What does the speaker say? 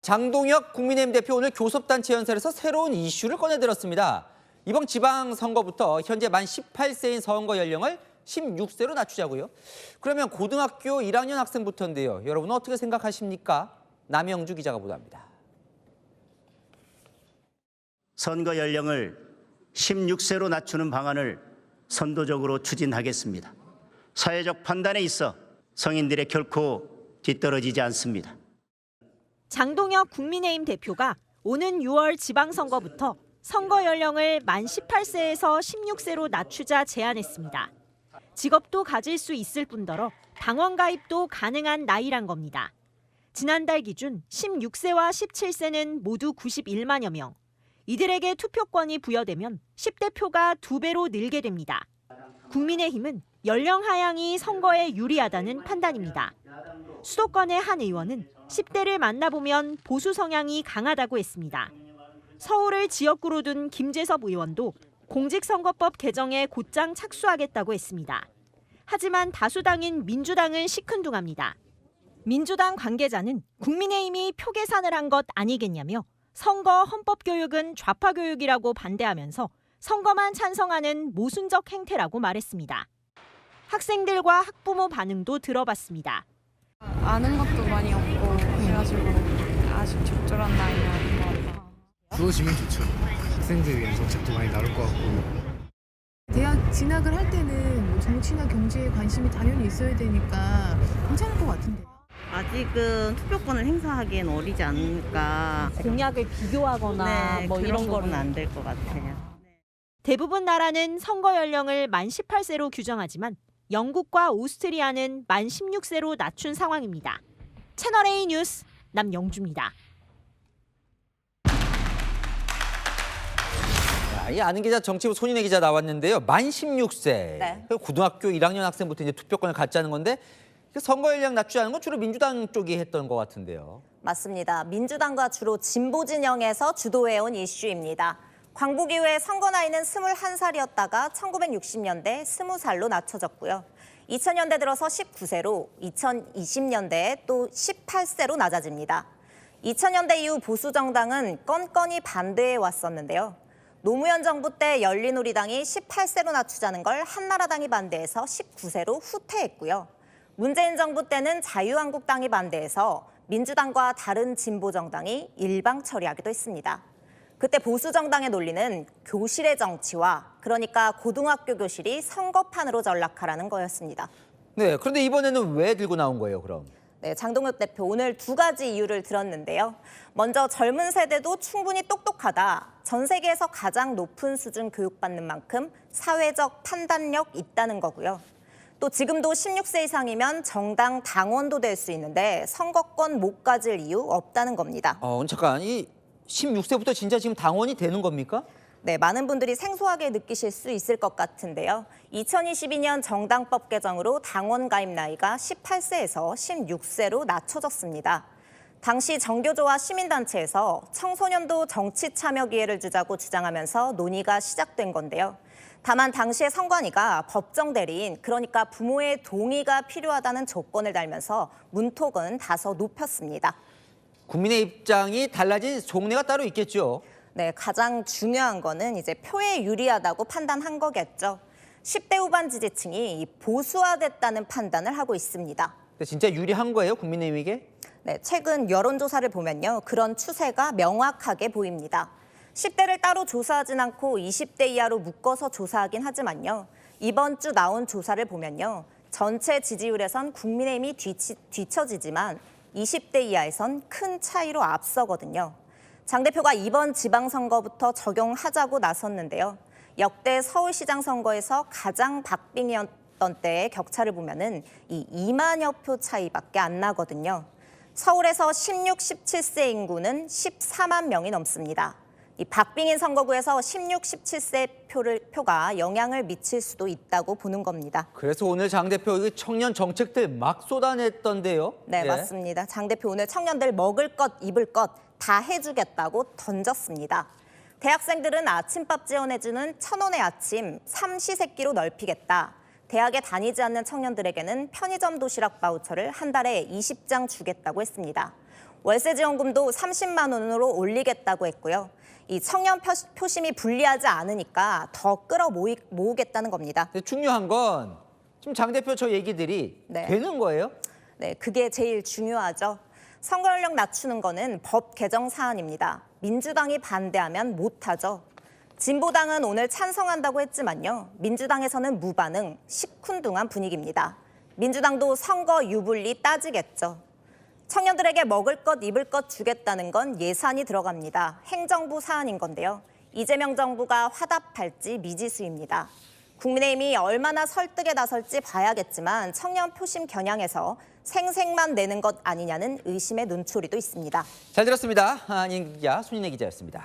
장동혁 국민의힘 대표 오늘 교섭단체 연설에서 새로운 이슈를 꺼내들었습니다. 이번 지방선거부터 현재 만 18세인 선거 연령을 16세로 낮추자고요. 그러면 고등학교 1학년 학생부터인데요. 여러분은 어떻게 생각하십니까? 남영주 기자가 보도합니다. 선거 연령을 16세로 낮추는 방안을 선도적으로 추진하겠습니다. 사회적 판단에 있어 성인들의 결코 뒤떨어지지 않습니다. 장동혁 국민의힘 대표가 오는 6월 지방선거부터 선거 연령을 만 18세에서 16세로 낮추자 제안했습니다. 직업도 가질 수 있을 뿐더러 당원 가입도 가능한 나이란 겁니다. 지난달 기준 16세와 17세는 모두 91만여 명. 이들에게 투표권이 부여되면 10대 표가 2배로 늘게 됩니다. 국민의힘은 연령 하향이 선거에 유리하다는 판단입니다. 수도권의 한 의원은 10대를 만나보면 보수 성향이 강하다고 했습니다. 서울을 지역구로 둔 김재섭 의원도 공직선거법 개정에 곧장 착수하겠다고 했습니다. 하지만 다수당인 민주당은 시큰둥합니다. 민주당 관계자는 국민의힘이 표 계산을 한 것 아니겠냐며 선거 헌법교육은 좌파교육이라고 반대하면서 선거만 찬성하는 모순적 행태라고 말했습니다. 학생들과 학부모 반응도 들어봤습니다. 아는 것도 많이 없고 해가지고 아직 적절한 나이는 아닌 것 같아요. 주어지면 좋죠. 학생들 위한 정책도 많이 나올 것 같고. 대학 진학을 할 때는 뭐 정치나 경제에 관심이 당연히 있어야 되니까 괜찮을 것 같은데. 아직은 투표권을 행사하기엔 어리지 않을까. 공약을 비교하거나 뭐 이런 거는 안 될 것 같아요. 대부분 나라는 선거 연령을 만 18세로 규정하지만 영국과 오스트리아는 만 16세로 낮춘 상황입니다. 채널A 뉴스 남영주입니다. 이 아는 기자 정치부 손인혜 기자 나왔는데요. 만 16세. 네. 고등학교 1학년 학생부터 이제 투표권을 갖자는 건데 선거 연령 낮추자는 건 주로 민주당 쪽이 했던 것 같은데요. 맞습니다. 민주당과 주로 진보 진영에서 주도해온 이슈입니다. 광복 이후에 선거 나이는 21살이었다가 1960년대 20살로 낮춰졌고요. 2000년대 들어서 19세로, 2020년대에 또 18세로 낮아집니다. 2000년대 이후 보수 정당은 건건이 반대해 왔었는데요. 노무현 정부 때 열린우리당이 18세로 낮추자는 걸 한나라당이 반대해서 19세로 후퇴했고요. 문재인 정부 때는 자유한국당이 반대해서 민주당과 다른 진보 정당이 일방 처리하기도 했습니다. 그때 보수 정당의 논리는 교실의 정치화, 그러니까 고등학교 교실이 선거판으로 전락하라는 거였습니다. 네, 그런데 이번에는 왜 들고 나온 거예요, 그럼? 네, 장동혁 대표 오늘 2가지 이유를 들었는데요. 먼저 젊은 세대도 충분히 똑똑하다. 전 세계에서 가장 높은 수준 교육받는 만큼 사회적 판단력 있다는 거고요. 또 지금도 16세 이상이면 정당 당원도 될 수 있는데 선거권 못 가질 이유 없다는 겁니다. 잠깐, 이 16세부터 진짜 지금 당원이 되는 겁니까? 네, 많은 분들이 생소하게 느끼실 수 있을 것 같은데요. 2022년 정당법 개정으로 당원 가입 나이가 18세에서 16세로 낮춰졌습니다. 당시 정교조와 시민단체에서 청소년도 정치 참여 기회를 주자고 주장하면서 논의가 시작된 건데요. 다만 당시의 선관위가 법정 대리인, 그러니까 부모의 동의가 필요하다는 조건을 달면서 문턱은 다소 높였습니다. 국민의 입장이 달라진 속내가 따로 있겠죠. 네, 가장 중요한 거는 이제 표에 유리하다고 판단한 거겠죠. 10대 후반 지지층이 보수화됐다는 판단을 하고 있습니다. 진짜 유리한 거예요, 국민의힘에게? 네, 최근 여론조사를 보면요. 그런 추세가 명확하게 보입니다. 10대를 따로 조사하진 않고 20대 이하로 묶어서 조사하긴 하지만요. 이번 주 나온 조사를 보면요. 전체 지지율에선 국민의힘이 뒤처지지만 20대 이하에선 큰 차이로 앞서거든요. 장 대표가 이번 지방선거부터 적용하자고 나섰는데요. 역대 서울시장 선거에서 가장 박빙이었던 때의 격차를 보면은 이 2만여 표 차이밖에 안 나거든요. 서울에서 16, 17세 인구는 14만 명이 넘습니다. 이 박빙인 선거구에서 16, 17세 표가 영향을 미칠 수도 있다고 보는 겁니다. 그래서 오늘 장 대표 청년 정책들 막 쏟아냈던데요. 네, 맞습니다. 장 대표 오늘 청년들 먹을 것, 입을 것 다 해주겠다고 던졌습니다. 대학생들은 아침밥 지원해주는 1,000원의 아침 삼시세끼로 넓히겠다. 대학에 다니지 않는 청년들에게는 편의점 도시락 바우처를 한 달에 20장 주겠다고 했습니다. 월세 지원금도 30만 원으로 올리겠다고 했고요. 이 청년 표심이 불리하지 않으니까 더 끌어모으겠다는 겁니다. 근데 중요한 건 지금 장 대표 저 얘기들이 네. 되는 거예요? 네, 그게 제일 중요하죠. 선거 연령 낮추는 거는 법 개정 사안입니다. 민주당이 반대하면 못하죠. 진보당은 오늘 찬성한다고 했지만요. 민주당에서는 무반응, 시큰둥한 분위기입니다. 민주당도 선거 유불리 따지겠죠. 청년들에게 먹을 것, 입을 것 주겠다는 건 예산이 들어갑니다. 행정부 사안인 건데요. 이재명 정부가 화답할지 미지수입니다. 국민의힘이 얼마나 설득에 나설지 봐야겠지만 청년 표심 겨냥해서 생색만 내는 것 아니냐는 의심의 눈초리도 있습니다. 잘 들었습니다. 안인 기자, 손인혜 기자였습니다.